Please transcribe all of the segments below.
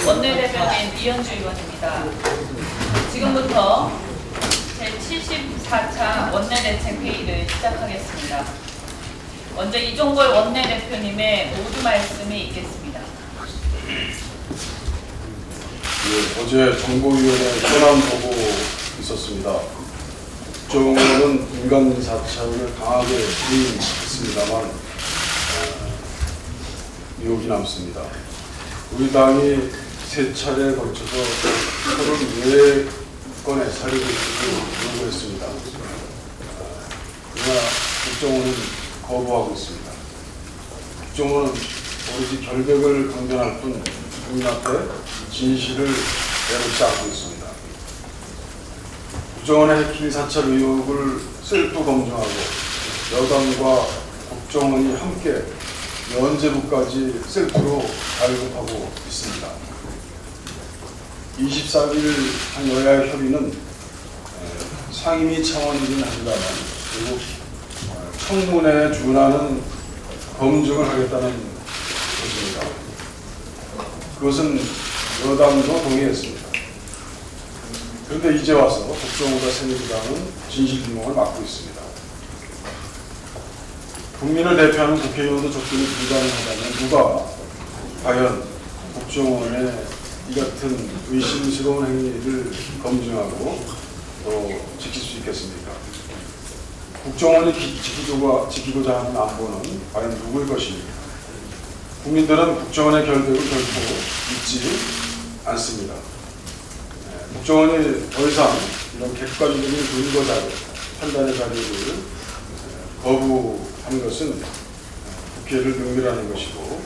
원내대변인 이현주 의원입니다. 지금부터 제74차 원내대책회의를 시작하겠습니다. 먼저 이종걸 원내대표님의 모두 말씀이 있겠습니다. 어제 정보위원회 현안 보고 있었습니다. 국정원은 인간 사찰을 강하게 부인했습니다만 의혹이 남습니다. 우리 당이 세 차례에 걸쳐서 34건의 사례를 요구했습니다. 그러나 국정원은 거부하고 있습니다. 국정원은 오로지 결백을 강변할 뿐 국민 앞에 진실을 내놓지 않고 있습니다. 국정원의 해킹 사찰 의혹을 셀프 검증하고 여당과 국정원이 함께 면죄부까지 셀프로 발급하고 있습니다. 24일 한 여야 협의는 상임위 차원이긴 합니다만 결국 청문회에 준하는 검증을 하겠다는 것입니다. 그것은 여당도 동의했습니다. 그런데 이제 와서 국정원과 새누리당은 진실규명을 막고 있습니다. 국민을 대표하는 국회의원도 접근이 불가능하다면 누가 과연 국정원의 이 같은 의심스러운 행위를 검증하고 또 지킬 수 있겠습니까? 국정원이 지키고자 하는 안보는 과연 누구의 것입니까? 국민들은 국정원의 결백을 결코 믿지 않습니다. 국정원이 더 이상 이런 객관적인 근거 자료, 판단의 자료를 거부하는 것은 국회를 능멸하는 것이고,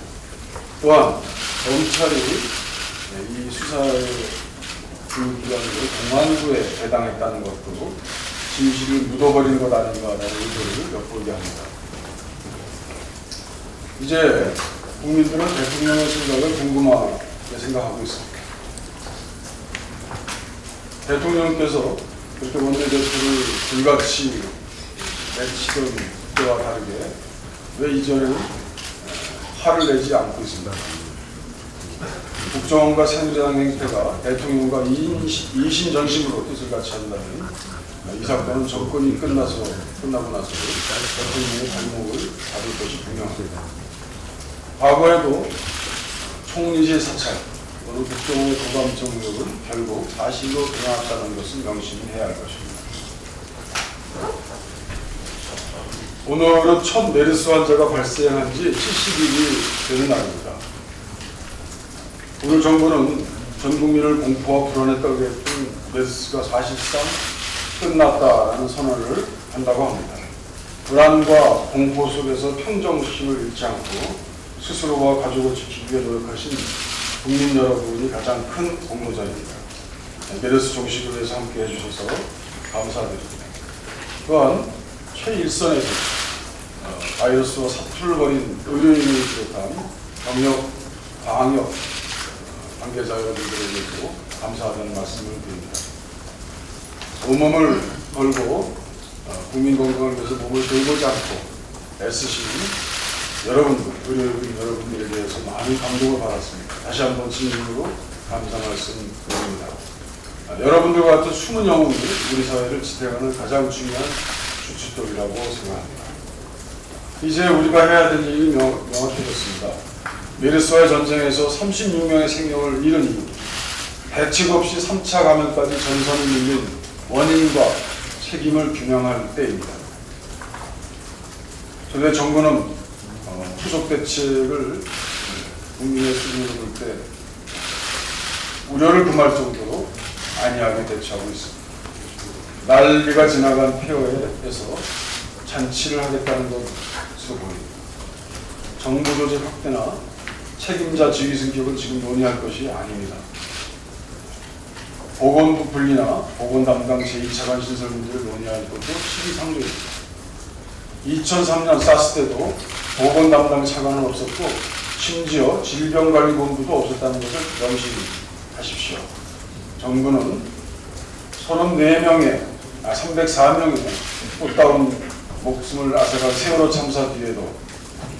또한 검찰이 이 수사의 기관으로 공안부에 해당했다는 것도 진실을 묻어버린 것 아닌가라는 의도를 엿보게 합니다. 이제 국민들은 대통령의 생각을 궁금하게 생각하고 있습니다. 대통령께서 그렇게 원내대표를 불같이 내치던 때와 다르게 왜 이전에는 화를 내지 않고 있습니다. 국정원과 새누리당 행태가 대통령과 이신전심으로 뜻을 같이 한다면 이 사건은 정권이 끝나고 나서 대통령의 발목을 잡을 것이 분명합니다. 과거에도 총리실 사찰 또는 국정원의 도감청 의혹은 결국 사실로 드러났다는 것을 명심히 해야 할 것입니다. 오늘은 첫 메르스 환자가 발생한 지 70일이 되는 날입니다. 오늘 정부는 전 국민을 공포와 불안에 떨게 했던 메르스가 사실상 끝났다라는 선언을 한다고 합니다. 불안과 공포 속에서 평정심을 잃지 않고 스스로와 가족을 지키기 위해 노력하신 국민 여러분이 가장 큰 공로자입니다. 메르스 종식을 위해서 함께 해주셔서 감사드립니다. 또한 최일선에서 바이러스와 사투를 벌인 의료인을 비롯한 병역, 방역 관계자 여러분들에게도 감사하다는 말씀을 드립니다. 온몸을 걸고 국민 건강을 위해서 몸을 들고지 않고 애쓰시는 여러분들, 의료인 여러분들에 대해서 많은 감동을 받았습니다. 다시 한번 진심으로 감사 말씀 드립니다. 여러분들과 같은 숨은 영웅이 우리 사회를 지탱하는 가장 중요한 주춧돌이라고 생각합니다. 이제 우리가 해야 될 일이 명확해졌습니다. 메르스와의 전쟁에서 36명의 생명을 잃은 이후 대책 없이 3차 감염까지 전선을 밀린 원인과 책임을 규명할 때입니다. 저희 정부는 후속 대책을 국민의 수준으로 볼 때 우려를 금할 정도로 안이하게 대처하고 있습니다. 난리가 지나간 폐허에서 잔치를 하겠다는 것으로 보입니다. 정부 조직 확대나 책임자 지휘 승격은 지금 논의할 것이 아닙니다. 보건부 분리나 보건 담당 제2차관 신설 문제를 논의할 것도 시기상조입니다. 2003년 사스 때도 보건 담당 차관은 없었고 심지어 질병관리본부도 없었다는 것을 명심하십시오. 정부는 304명의 꽃다운 목숨을 앗아간 세월호 참사 뒤에도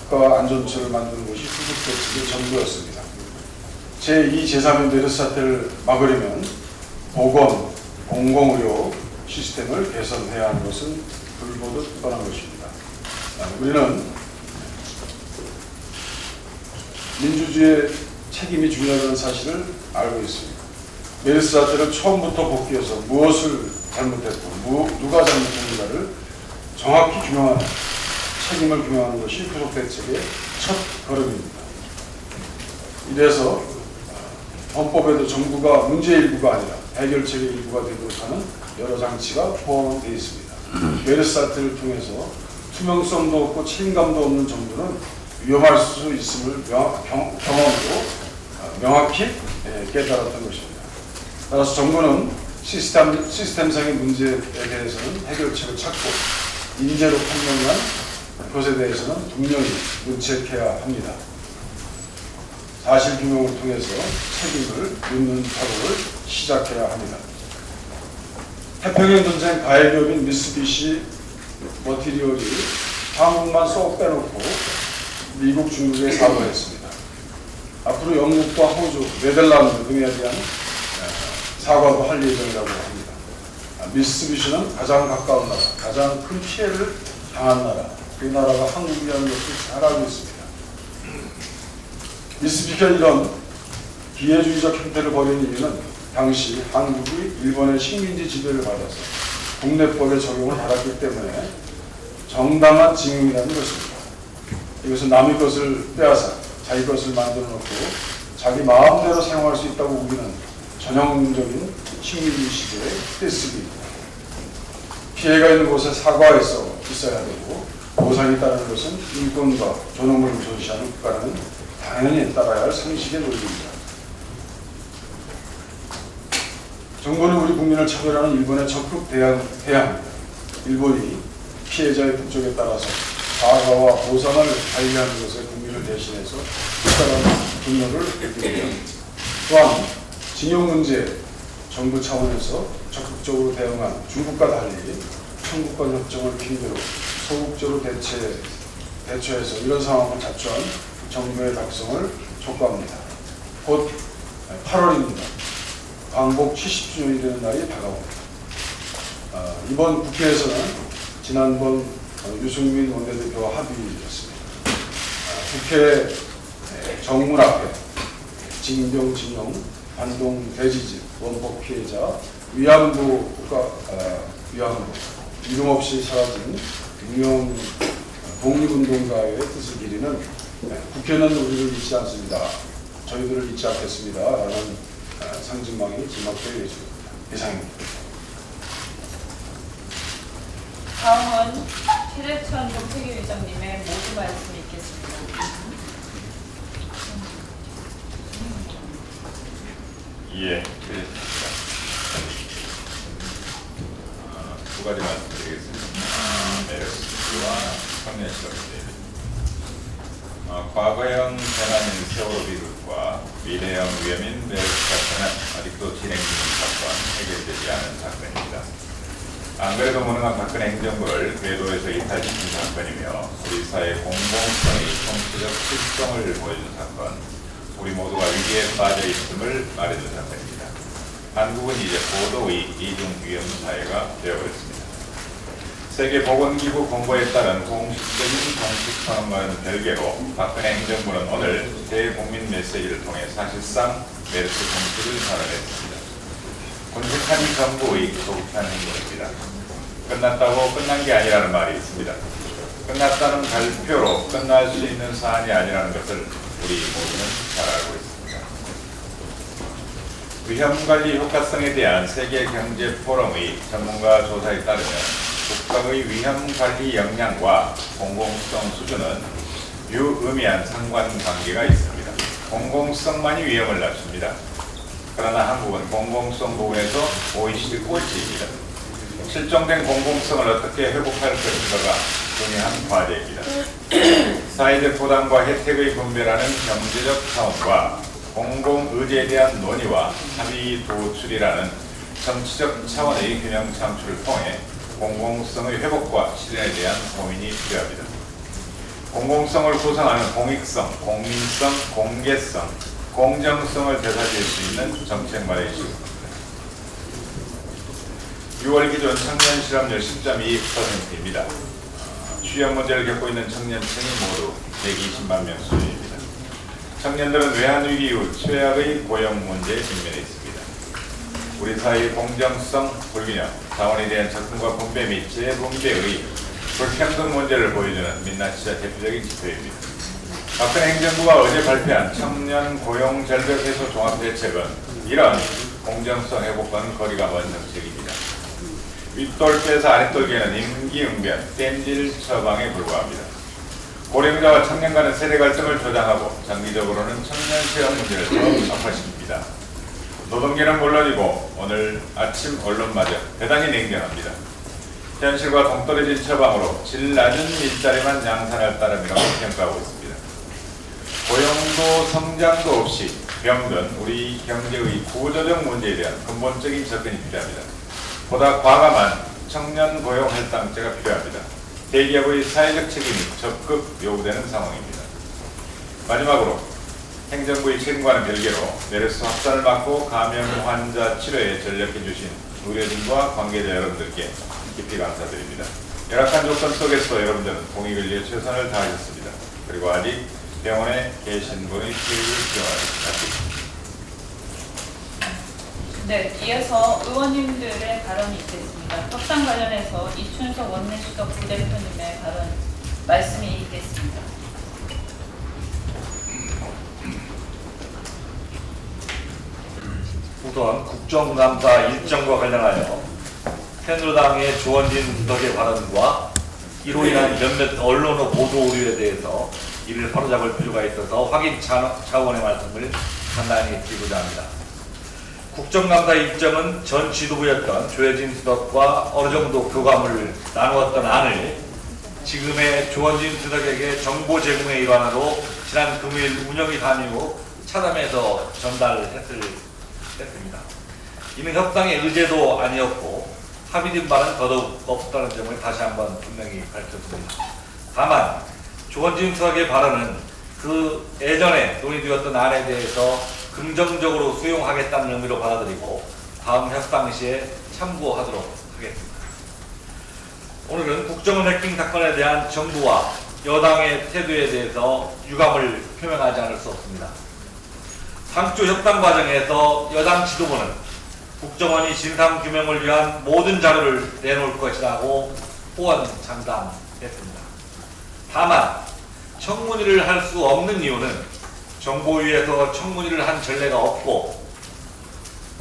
국가 안전처를 만드는 것이 후속 대책의 전부였습니다. 제2, 제3의 메르스 사태를 막으려면 보건, 공공의료 시스템을 개선해야 하는 것은 불보듯 뻔한 것입니다. 우리는 민주주의의 책임이 중요하다는 사실을 알고 있습니다. 메르스 사태를 처음부터 복귀해서 무엇을 잘못했고 누가 잘못했는가를 정확히 규명하는, 책임을 규명하는 것이 후속 대책의 첫 걸음입니다. 이래서 헌법에도 정부가 문제의 일부가 아니라 해결책의 일부가 되도록 하는 여러 장치가 포함되어 있습니다. 메르스 사태를 통해서 투명성도 없고 책임감도 없는 정부는 위험할 수 있음을 경험으로 명확히 깨달았던 것입니다. 따라서 정부는 시스템상의 문제에 대해서는 해결책을 찾고 인재로 판명한 것에 대해서는 분명히 문책해야 합니다. 사실 규명을 통해서 책임을 묻는 작업을 시작해야 합니다. 태평양 전쟁 가해기업인 미쓰비시 머티리얼이 한국만 쏙 빼놓고 미국, 중국에 사과했습니다. 앞으로 영국과 호주, 네덜란드 등에 대한 사과도 할 예정이라고 합니다. 미쓰비시는 가장 가까운 나라, 가장 큰 피해를 당한 나라, 그 나라가 한국이라는 것을 잘 알고 있습니다. 미쓰비시가 이런 기회주의적 형태를 벌인 이유는 당시 한국이 일본의 식민지 지배를 받아서 국내법의 적용을 받았기 때문에 정당한 징용이라는 것입니다. 이것은 남의 것을 빼앗아 자기 것을 만들어 놓고 자기 마음대로 사용할 수 있다고 우기는 전형적인 식민지 시대의 떼쓰기입니다. 피해가 있는 곳에 사과해서 있어야 되고 보상이 따르는 것은 인권과 존엄을 우선시하는 국가라는 당연히 따라야 할 상식의 논리입니다. 정부는 우리 국민을 차별하는 일본에 적극 대항합니다. 일본이 피해자의 국적에 따라서 사과와 보상을 관리하는 것에 국민을 대신해서 특별한 분노를 느끼면 또한 징용 문제 정부 차원에서 적극적으로 대응한 중국과 달리 청구권 협정을 핑계로 소극적으로 대처해서 이런 상황을 자초한 정부의 작성을 촉구합니다. 곧 8월입니다. 광복 70주년이 되는 날이 다가옵니다. 이번 국회에서는 지난번 유승민 원내대표와 합의했습니다. 국회 정문 앞에 징병, 징용, 반동, 대지진, 원법 피해자, 위안부 이름 없이 사라진 유명 독립운동가의 뜻을 기리는 국회는 우리를 잊지 않습니다. 저희들을 잊지 않겠습니다. 라는 상징망이 지목될 예정입니다. 다음은 최재천 정책위의장님의 모두 말씀이 있겠습니다. 예, 두 가지 말씀드리겠습니다. 메르스와 청년실업에 과거형 재난인 세월호 비극과 미래형 위험인 메르스 사건은 아직도 진행 중인 사건, 해결되지 않은 사건입니다. 안 그래도 무능한 박근혜 행정부를 궤도에서 이탈시킨 사건이며 우리 사회 공공성의 정치적 실정을 보여준 사건, 우리 모두가 위기에 빠져 있음을 말해준 사건입니다. 한국은 이제 고도의 이중위험 사회가 되어버렸습니다. 세계보건기구 공고에 따른 공식적인 정책 선언과는 별개로 박근혜 행정부는 오늘 대국민 메시지를 통해 사실상 메르스 정책을 선언했습니다. 군색한 정부의 소극한 행동입니다. 끝났다고 끝난 게 아니라는 말이 있습니다. 끝났다는 발표로 끝날 수 있는 사안이 아니라는 것을 우리 모두는 잘 알고 있습니다. 위험관리 효과성에 대한 세계경제포럼의 전문가 조사에 따르면 국가의 위험관리 역량과 공공성 수준은 유의미한 상관관계가 있습니다. 공공성만이 위험을 낮춥니다. 그러나 한국은 공공성 부분에서 OECD 꼴찌입니다. 실종된 공공성을 어떻게 회복할 것인가가 중요한 과제입니다. 사회적 부담과 혜택의 분배라는 경제적 차원과 공공의제에 대한 논의와 합의 도출이라는 정치적 차원의 균형 창출을 통해 공공성의 회복과 실현에 대한 고민이 필요합니다. 공공성을 구성하는 공익성, 공민성, 공개성, 공정성을 되살릴 수 있는 정책 마련이 시급합니다. 6월 기준 청년 실업률 10.2%입니다. 취업 문제를 겪고 있는 청년층이 모두 120만 명 수준입니다. 청년들은 외환위기 이후 최악의 고용 문제에 직면해 있습니다. 우리 사회의 공정성, 불균형, 자원에 대한 접근과 분배 및 재분배의 불평등 문제를 보여주는 민낯시자 대표적인 지표입니다. 박근혜 행정부가 어제 발표한 청년 고용 절벽 해소 종합대책은 이런 공정성 회복과는 거리가 먼 정책입니다. 윗돌 빼서 아랫돌 개는 임기응변, 땜질 처방에 불과합니다. 고령자와 청년 간의 세대 갈등을 조장하고 장기적으로는 청년 실업 문제를 더 악화시킵니다. 노동계는 물론이고 오늘 아침 언론마저 대단히 냉정합니다. 현실과 동떨어진 처방으로 질 낮은 일자리만 양산할 따름이라고 평가하고 있습니다. 고용도 성장도 없이 병든 우리 경제의 구조적 문제에 대한 근본적인 접근이 필요합니다. 보다 과감한 청년 고용 할당제가 필요합니다. 대기업의 사회적 책임이 적극 요구되는 상황입니다. 마지막으로 행정부의 책임과는 별개로 메르스 확산을 막고 감염 환자 치료에 전력해 주신 의료진과 관계자 여러분들께 깊이 감사드립니다. 열악한 조건 속에서 여러분들은 공익을 위해 최선을 다하셨습니다. 그리고 아직 병원에 계신 분의 치유를 지원하셨습니다. 네, 이어서 의원님들의 발언이 있겠습니다. 협상 관련해서 이춘석 원내수석 부대표님의 발언 말씀이 있겠습니다. 우선 국정감사 일정과 관련하여 새누리당의 조원진 수석의 발언과 이로 인한 몇몇 언론의 보도 오류에 대해서 이를 바로잡을 필요가 있어서 확인 차원의 말씀을 간단히 드리고자 합니다. 국정감사 일정은 전 지도부였던 조혜진 수석과 어느 정도 교감을 나누었던 안을 지금의 조원진 수석에게 정보 제공의 일환으로 지난 금요일 운영위 단위 후 차담에서 전달했습니다. 이는 협상의 의제도 아니었고 합의된 바는 더더욱 없다는 점을 다시 한번 분명히 밝혔습니다. 다만 조원진 수석의 발언은 그 예전에 논의되었던 안에 대해서 긍정적으로 수용하겠다는 의미로 받아들이고 다음 협상 시에 참고하도록 하겠습니다. 오늘은 국정원 해킹 사건에 대한 정부와 여당의 태도에 대해서 유감을 표명하지 않을 수 없습니다. 당초 협상 과정에서 여당 지도부는 국정원이 진상규명을 위한 모든 자료를 내놓을 것이라고 호언장담했습니다. 다만 청문회를 할 수 없는 이유는 정보위에서 청문회를 한 전례가 없고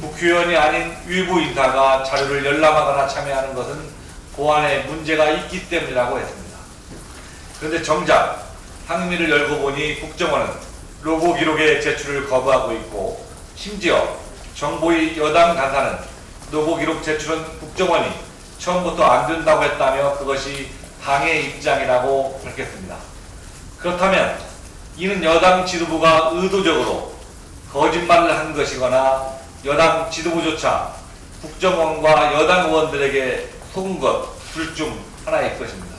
국회의원이 아닌 외부 인사가 자료를 열람하거나 참여하는 것은 고안에 문제가 있기 때문이라고 했습니다. 그런데 정작 상임위를 열고 보니 국정원은 로고 기록의 제출을 거부하고 있고 심지어 정보위 여당 간사는 로고 기록 제출은 국정원이 처음부터 안 된다고 했다며 그것이 당의 입장이라고 밝혔습니다. 그렇다면 이는 여당 지도부가 의도적으로 거짓말을 한 것이거나 여당 지도부조차 국정원과 여당 의원들에게 속은 것 둘 중 하나일 것입니다.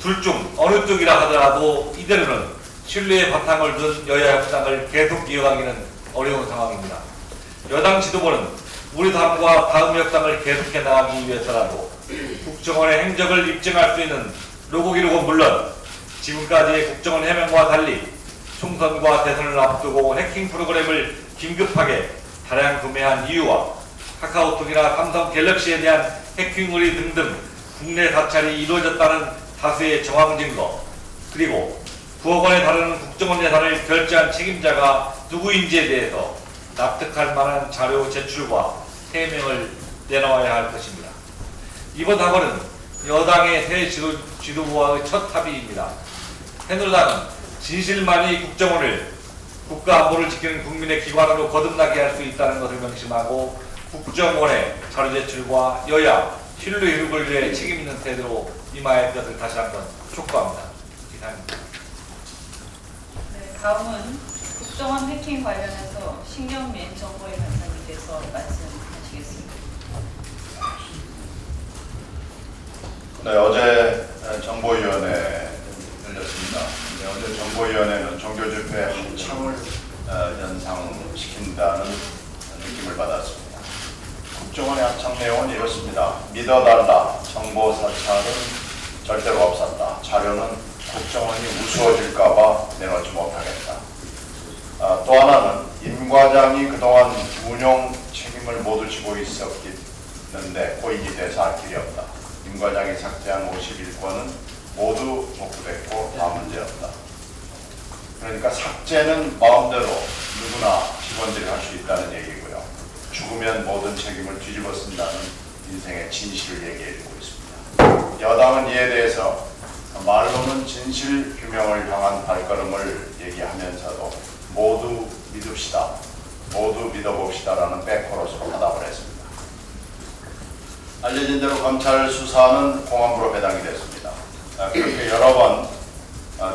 둘 중 어느 쪽이라 하더라도 이대로는 신뢰의 바탕을 둔 여야 협상을 계속 이어가기는 어려운 상황입니다. 여당 지도부는 우리 당과 다음 협상을 계속해 나가기 위해서라도 국정원의 행적을 입증할 수 있는 로고 기록은 물론 지금까지의 국정원 해명과 달리 총선과 대선을 앞두고 해킹 프로그램을 긴급하게 다량 구매한 이유와 카카오톡이나 삼성 갤럭시에 대한 해킹 의뢰 등등 국내 사찰이 이루어졌다는 다수의 정황 증거, 그리고 9억 원에 달하는 국정원 예산을 결제한 책임자가 누구인지에 대해서 납득할 만한 자료 제출과 해명을 내놓아야 할 것입니다. 이번 사건은 여당의 새 지도부와의 첫 합의입니다. 새누리당은 진실만이 국정원을 국가안보를 지키는 국민의 기관으로 거듭나게 할 수 있다는 것을 명심하고 국정원의 자료 제출과 여야 신뢰 회복을 위해 책임 있는 태도로 임할 것을 다시 한번 촉구합니다. 이상입니다. 네, 다음은 국정원 해킹 관련해서 신경민 정보위 간사님께서 말씀하시겠습니다. 네, 어제 정보위원회 열렸습니다. 어제 정보위원회는 종교집회 합창을 연상시킨다는 느낌을 받았습니다. 국정원의 합창 내용은 이렇습니다. 믿어달라. 정보 사찰은 절대로 없었다. 자료는 국정원이 우스워질까봐 내놓지 못하겠다. 또 하나는 임 과장이 그동안 운영 책임을 모두 지고 있었는데 고인이 돼서 할 길이 없다. 임 과장이 삭제한 51건은 모두 복구됐고 다 문제였다. 그러니까 삭제는 마음대로 누구나 직원들이 할 수 있다는 얘기고요. 죽으면 모든 책임을 뒤집어 쓴다는 인생의 진실을 얘기해주고 있습니다. 여당은 이에 대해서 말로는 진실 규명을 향한 발걸음을 얘기하면서도 모두 믿읍시다, 모두 믿어봅시다라는 백호로서 화답을 했습니다. 알려진 대로 검찰 수사는 공안부로 배당이 됐습니다. 그렇게 여러 번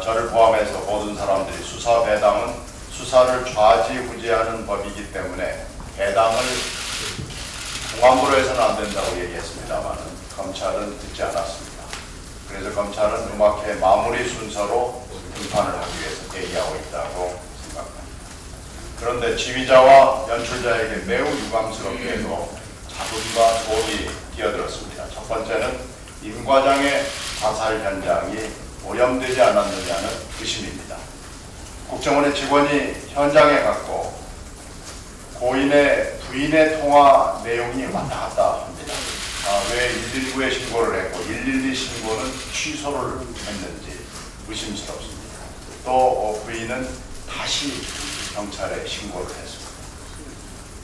저를 포함해서 모든 사람들이 수사 배당은 수사를 좌지우지하는 법이기 때문에 배당을 공안부로 해서는 안 된다고 얘기했습니다만 검찰은 듣지 않았습니다. 그래서 검찰은 음악회 마무리 순서로 등판을 하기 위해서 대기하고 있다고 생각합니다. 그런데 지휘자와 연출자에게 매우 유감스럽게도 자본과 돈이 끼어들었습니다. 첫 번째는 임 과장의 자살 현장이 오염되지 않았느냐는 의심입니다. 국정원의 직원이 현장에 갔고 고인의 부인의 통화 내용이 왔다 갔다 합니다. 왜 119에 신고를 했고 112 신고는 취소를 했는지 의심스럽습니다. 또 부인은 다시 경찰에 신고를 했습니다.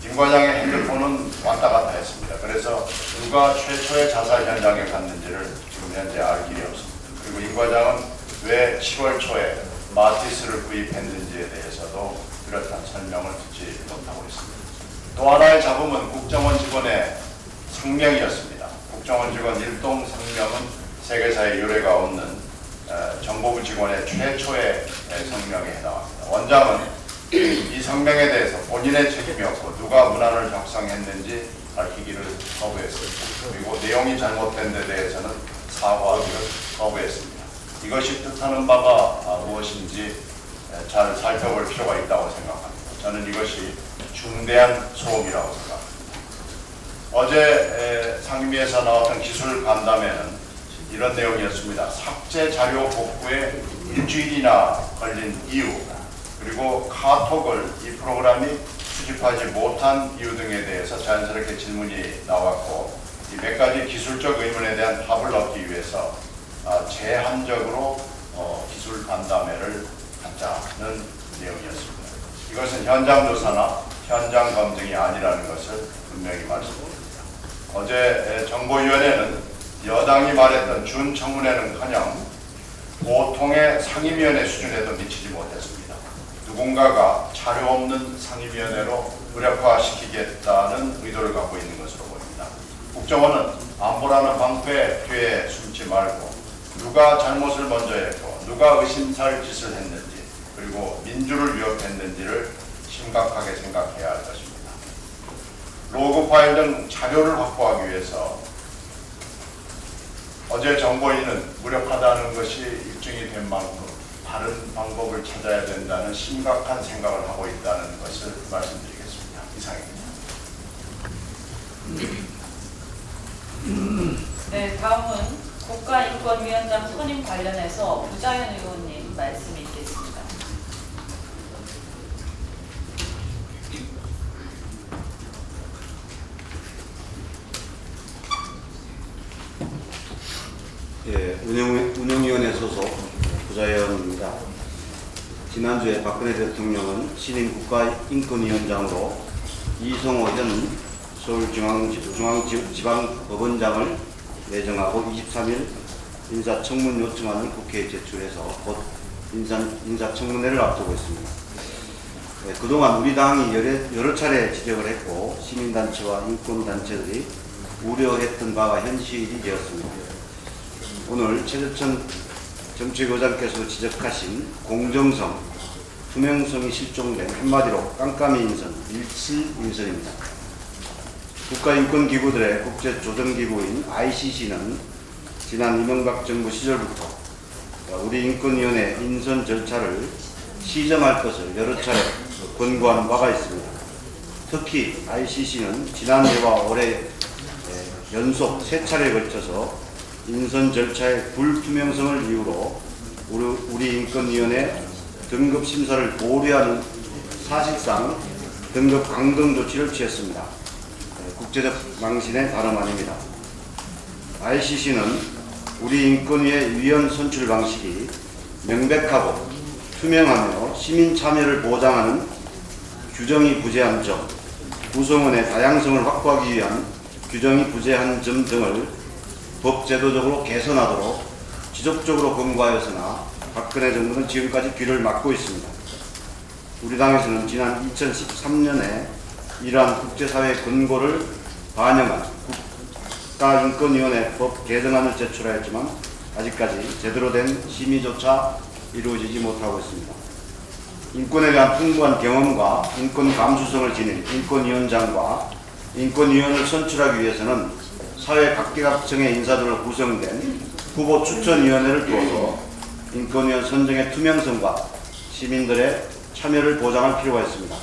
임 과장의 핸드폰은 왔다 갔다 했습니다. 그래서 누가 최초의 자살 현장에 갔는지를 지금 현재 알 길이 없습니다. 그리고 임 과장은 왜 10월 초에 마티스를 구입했는지에 대해서도 뚜렷한 설명을 듣지 못하고 있습니다. 또 하나의 잡음은 국정원 직원의 성명이었습니다. 국정원 직원 일동 성명은 세계사에 유례가 없는 정보부 직원의 최초의 성명에 해당합니다. 원장은 이 성명에 대해서 본인의 책임이었고 누가 문안을 작성했는지 밝히기를 거부했습니다. 그리고 내용이 잘못된 데 대해서는 사과하기를 거부했습니다. 이것이 뜻하는 바가 무엇인지 잘 살펴볼 필요가 있다고 생각합니다. 저는 이것이 중대한 소음이라고 생각합니다. 어제 상임위에서 나왔던 기술 간담회는 이런 내용이었습니다. 삭제 자료 복구에 일주일이나 걸린 이유, 그리고 카톡을 이 프로그램이 수집하지 못한 이유 등에 대해서 자연스럽게 질문이 나왔고 이 몇 가지 기술적 의문에 대한 답을 얻기 위해서 제한적으로 기술 간담회를 갖자는 내용이었습니다. 이것은 현장 조사나 현장 검증이 아니라는 것을 분명히 말씀드립니다. 어제 정보위원회는 여당이 말했던 준청문회는커녕 보통의 상임위원회 수준에도 미치지 못했습니다. 누군가가 자료 없는 상임위원회로 무력화시키겠다는 의도를 갖고 있는 것으로 보입니다. 국정원은 안보라는 방패 뒤에 숨지 말고 누가 잘못을 먼저 했고 누가 의심살 짓을 했는지 그리고 민주를 위협했는지를 심각하게 생각해야 할 것입니다. 로그 파일 등 자료를 확보하기 위해서 어제 정보위는 무력하다는 것이 입증이 된 만큼 다른 방법을 찾아야 된다는 심각한 생각을 하고 있다는 것을 말씀드리겠습니다. 이상입니다. 네, 다음은 국가인권위원장 선임 관련해서 우자연 의원님 말씀이 있겠습니다. 예, 운영위원회 소속 부자연입니다. 지난주에 박근혜 대통령은 신임 국가인권위원장으로 이성호 현 서울중앙지방법원장을 내정하고 23일 인사청문 요청안을 국회에 제출해서 곧 인사청문회를 앞두고 있습니다. 예, 그동안 우리 당이 여러 차례 지적을 했고 시민단체와 인권단체들이 우려했던 바가 현실이 되었습니다. 오늘 최재천 정책위원장께서 지적하신 공정성, 투명성이 실종된 한마디로 깜깜이 인선, 일칠 인선입니다. 국가인권기구들의 국제조정기구인 ICC는 지난 이명박 정부 시절부터 우리 인권위원회 인선 절차를 시정할 것을 여러 차례 권고하는 바가 있습니다. 특히 ICC는 지난해와 올해 연속 3차례에 걸쳐서 인선 절차의 불투명성을 이유로 우리 인권위원회 등급 심사를 보류하는 사실상 등급 강등 조치를 취했습니다. 국제적 망신의 다름 아닙니다. ICC는 우리 인권위의 위원 선출 방식이 명백하고 투명하며 시민 참여를 보장하는 규정이 부재한 점, 구성원의 다양성을 확보하기 위한 규정이 부재한 점 등을 법제도적으로 개선하도록 지속적으로 권고하였으나 박근혜 정부는 지금까지 귀를 막고 있습니다. 우리 당에서는 지난 2013년에 이러한 국제사회의 권고를 반영한 국가인권위원회 법 개정안을 제출하였지만 아직까지 제대로 된 심의조차 이루어지지 못하고 있습니다. 인권에 대한 풍부한 경험과 인권 감수성을 지닌 인권위원장과 인권위원을 선출하기 위해서는 사회 각계각층의 인사들로 구성된 후보 추천위원회를 두어서 인권위원 선정의 투명성과 시민들의 참여를 보장할 필요가 있습니다.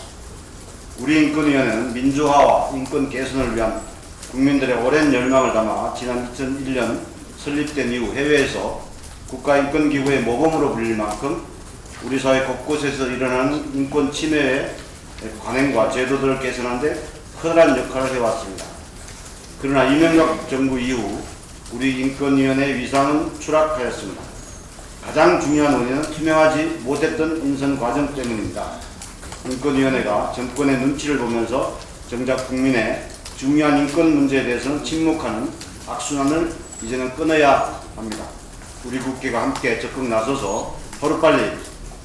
우리 인권위원회는 민주화와 인권 개선을 위한 국민들의 오랜 열망을 담아 지난 2001년 설립된 이후 해외에서 국가인권기구의 모범으로 불릴 만큼 우리 사회 곳곳에서 일어나는 인권 침해의 관행과 제도들을 개선하는 데 커다란 역할을 해왔습니다. 그러나 이명박 정부 이후 우리 인권위원회의 위상은 추락하였습니다. 가장 중요한 원인은 투명하지 못했던 인선 과정 때문입니다. 인권위원회가 정권의 눈치를 보면서 정작 국민의 중요한 인권 문제에 대해서는 침묵하는 악순환을 이제는 끊어야 합니다. 우리 국회가 함께 적극 나서서 하루빨리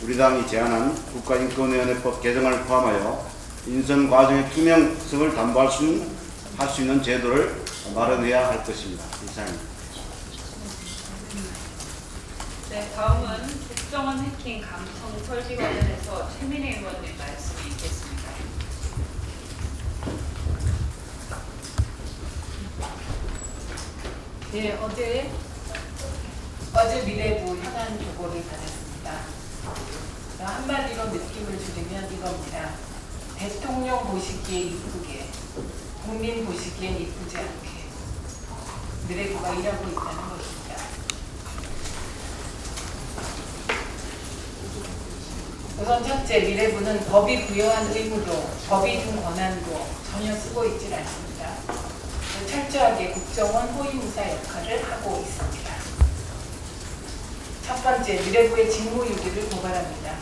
우리 당이 제안한 국가인권위원회법 개정안을 포함하여 인선 과정의 투명성을 담보할 수 있는 제도를 마련해야 할 것입니다. 이상입니다. 네, 다음은 국정원 해킹 감청 설비 관련해서 최민희 의원님 말씀이 있겠습니다. 네, 어제 미래부 현안 보고를 받았습니다. 한마디로 느낌을 줄이면 이겁니다. 대통령 보시기에 이쁘게, 국민 보시기엔 이쁘지 않게 미래부가 일하고 있다는 것입니다. 우선 첫째, 미래부는 법이 부여한 의무도 법이 준 권한도 전혀 쓰고 있질 않습니다. 철저하게 국정원 호위무사 역할을 하고 있습니다. 첫 번째, 미래부의 직무유기를 고발합니다.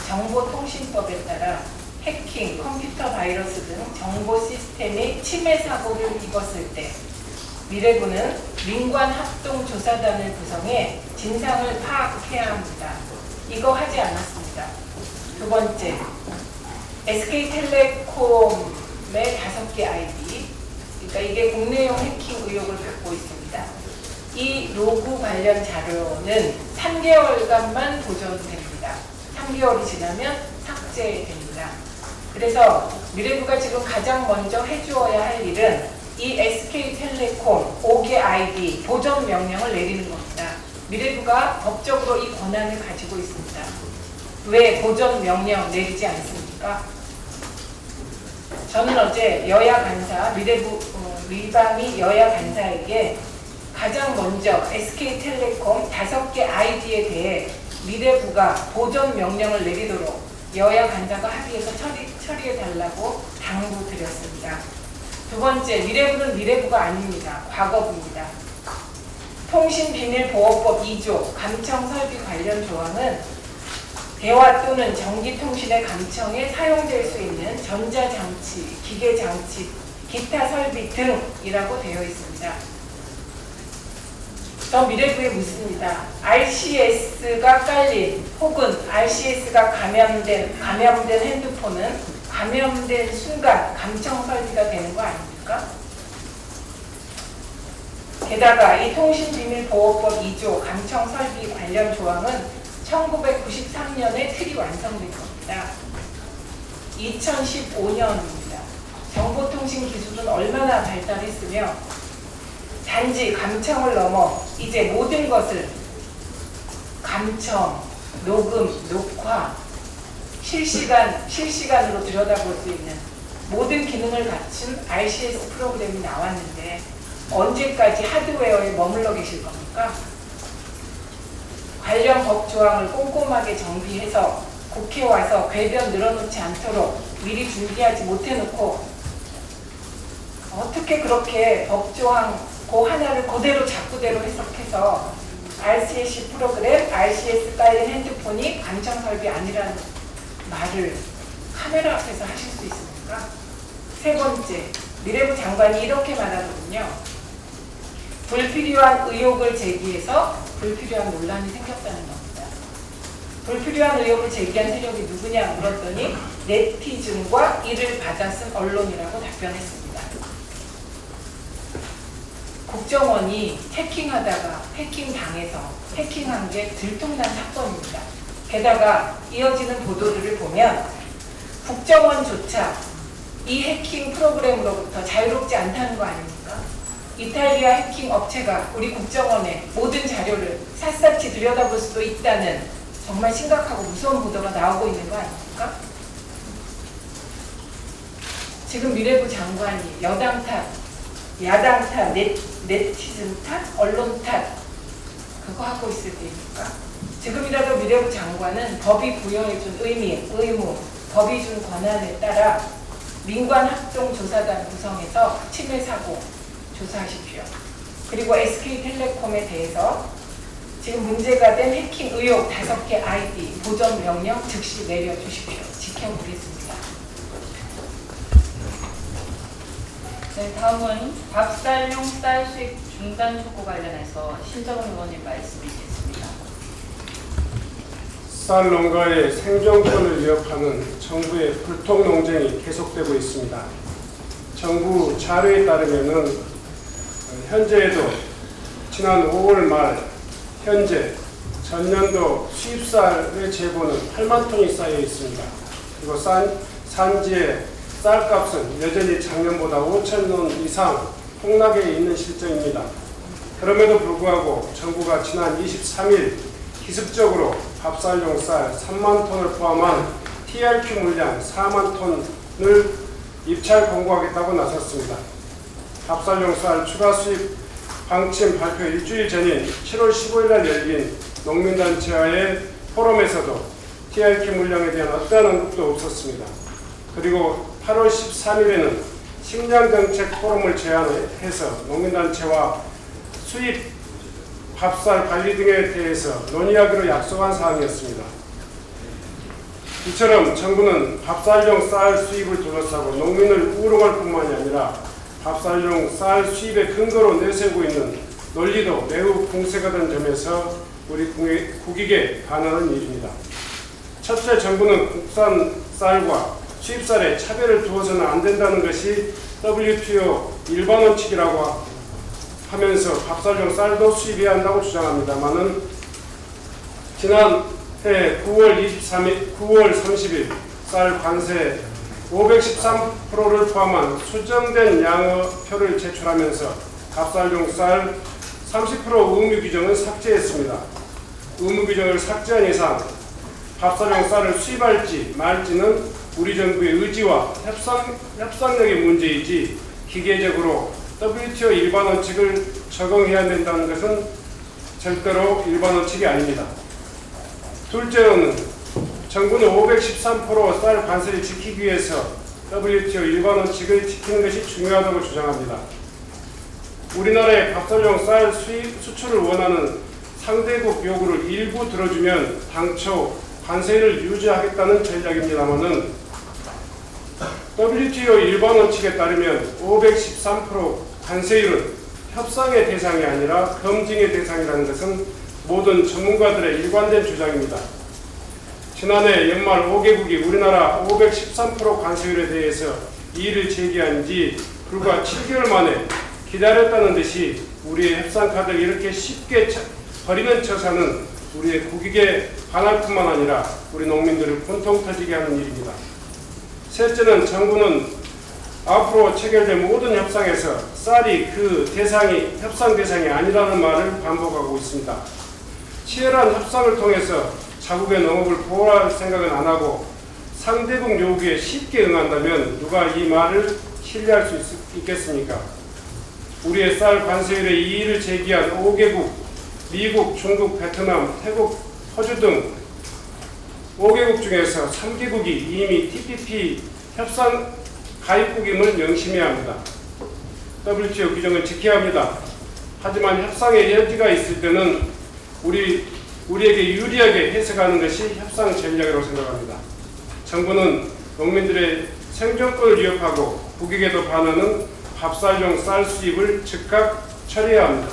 정보통신법에 따라 해킹, 컴퓨터 바이러스 등 정보 시스템이 침해 사고를 입었을 때 미래부는 민관합동조사단을 구성해 진상을 파악해야 합니다. 이거 하지 않았습니다. 두 번째, SK텔레콤의 5개 아이디, 그러니까 이게 국내용 해킹 의혹을 받고 있습니다. 이 로그 관련 자료는 3개월간만 보존됩니다. 3개월이 지나면 삭제됩니다. 그래서 미래부가 지금 가장 먼저 해주어야 할 일은 이 SK텔레콤 5개 아이디 보존 명령을 내리는 겁니다. 미래부가 법적으로 이 권한을 가지고 있습니다. 왜 보존 명령 내리지 않습니까? 저는 어제 여야 간사, 미래부 리방이 여야 간사에게 가장 먼저 SK텔레콤 5개 아이디에 대해 미래부가 보존 명령을 내리도록 여야 간사가 합의해서 처리해달라고 당부드렸습니다. 두 번째, 미래부는 미래부가 아닙니다. 과거부입니다. 통신비밀보호법 2조 감청설비 관련 조항은 대화 또는 전기통신의 감청에 사용될 수 있는 전자장치, 기계장치, 기타 설비 등이라고 되어 있습니다. 저 미래부에 묻습니다. RCS가 깔린 혹은 RCS가 감염된 핸드폰은 감염된 순간 감청 설비가 되는 거 아닙니까? 게다가 이 통신비밀보호법 2조 감청 설비 관련 조항은 1993년에 틀이 완성된 겁니다. 2015년입니다. 정보통신 기술은 얼마나 발달했으며 단지 감청을 넘어 이제 모든 것을 감청, 녹음, 녹화, 실시간으로 들여다볼 수 있는 모든 기능을 갖춘 RCS 프로그램이 나왔는데 언제까지 하드웨어에 머물러 계실 겁니까? 관련 법 조항을 꼼꼼하게 정비해서 국회에 와서 궤변 늘어놓지 않도록 미리 준비하지 못해놓고 어떻게 그렇게 법 조항 그 하나를 그대로 작구대로 해석해서 RCS 프로그램, RCS 깔린 핸드폰이 감청 설비 아니라는 말을 카메라 앞에서 하실 수 있습니까? 세 번째, 미래부 장관이 이렇게 말하거든요. 불필요한 의혹을 제기해서 불필요한 논란이 생겼다는 겁니다. 불필요한 의혹을 제기한 세력이 누구냐 물었더니 네티즌과 이를 받아 쓴 언론이라고 답변했습니다. 국정원이 해킹하다가 해킹당해서 해킹한 게 들통난 사건입니다. 게다가 이어지는 보도들을 보면 국정원조차 이 해킹 프로그램으로부터 자유롭지 않다는 거 아닙니까? 이탈리아 해킹 업체가 우리 국정원의 모든 자료를 샅샅이 들여다볼 수도 있다는 정말 심각하고 무서운 보도가 나오고 있는 거 아닙니까? 지금 미래부 장관이 여당 탓, 야당 탓, 네티즌 탓, 언론 탓 그거 하고 있을 때입니까? 지금이라도 미래부 장관은 법이 부여해준 의미, 의무, 법이 준 권한에 따라 민관합동조사단 구성해서 침해 사고 조사하십시오. 그리고 SK텔레콤에 대해서 지금 문제가 된 해킹 의혹 5개 아이디 보전 명령 즉시 내려주십시오. 지켜보겠습니다. 네, 다음은 밥쌀용 쌀 수입 중단 촉구 관련해서 신정은 의원님 말씀이 있겠습니다. 쌀 농가의 생존권을 위협하는 정부의 불통 농정이 계속되고 있습니다. 정부 자료에 따르면은 현재에도 지난 5월 말 현재 전년도 수입쌀의 재고는 8만 톤이 쌓여 있습니다. 그리고 산지의 쌀값은 여전히 작년보다 5천 톤 이상 폭락해 있는 실정입니다. 그럼에도 불구하고 정부가 지난 23일 기습적으로 밥쌀용 쌀 3만 톤을 포함한 TRQ 물량 4만 톤을 입찰 공고하겠다고 나섰습니다. 밥쌀용 쌀 추가 수입 방침 발표 일주일 전인 7월 15일 날 열린 농민단체와의 포럼에서도 TRQ 물량에 대한 어떠한 언급도 없었습니다. 그리고 8월 13일에는 식량정책 포럼을 제안해서 농민단체와 수입 밥쌀 관리 등에 대해서 논의하기로 약속한 사항이었습니다. 이처럼 정부는 밥쌀용 쌀 수입을 둘러싸고 농민을 우롱할 뿐만이 아니라 밥쌀용 쌀 수입의 근거로 내세우고 있는 논리도 매우 공세가된 점에서 우리 국익에 반하는 일입니다. 첫째, 정부는 국산 쌀과 수입 쌀에 차별을 두어서는 안 된다는 것이 WTO 일반 원칙이라고 하면서 밥쌀용 쌀도 수입해야 한다고 주장합니다만은 지난해 9월 30일 쌀 관세 513%를 포함한 수정된 양어표를 제출하면서 밥쌀용 쌀 30% 의무 규정을 삭제했습니다. 의무 규정을 삭제한 이상 밥쌀용 쌀을 수입할지 말지는 우리 정부의 의지와 협상력의 문제이지 기계적으로 WTO 일반 원칙을 적용해야 된다는 것은 절대로 일반 원칙이 아닙니다. 둘째로는 정부는 513% 쌀 관세를 지키기 위해서 WTO 일반 원칙을 지키는 것이 중요하다고 주장합니다. 우리나라의 밥쌀용 쌀 수출을 원하는 상대국 요구를 일부 들어주면 당초 관세를 유지하겠다는 전략입니다만은 WTO 일반 원칙에 따르면 513% 관세율은 협상의 대상이 아니라 검증의 대상이라는 것은 모든 전문가들의 일관된 주장입니다. 지난해 연말 5개국이 우리나라 513% 관세율에 대해서 이의를 제기한 지 불과 7개월 만에 기다렸다는 듯이 우리의 협상카드를 이렇게 쉽게 버리는 처사는 우리의 국익에 반할 뿐만 아니라 우리 농민들을 분통 터지게 하는 일입니다. 셋째는 정부는 앞으로 체결될 모든 협상에서 쌀이 그 대상이 협상 대상이 아니라는 말을 반복하고 있습니다. 치열한 협상을 통해서 자국의 농업을 보호할 생각은 안 하고 상대국 요구에 쉽게 응한다면 누가 이 말을 신뢰할 수 있겠습니까? 우리의 쌀 관세율의 이의를 제기한 5개국, 미국, 중국, 베트남, 태국, 호주 등 5개국 중에서 3개국이 이미 TPP 협상 가입국임을 명심해야 합니다. WTO 규정을 지켜야 합니다. 하지만 협상의 여지가 있을 때는 우리에게 유리하게 해석하는 것이 협상 전략이라고 생각합니다. 정부는 농민들의 생존권을 위협하고 국익에도 반하는 밥살용 쌀 수입을 즉각 처리해야 합니다.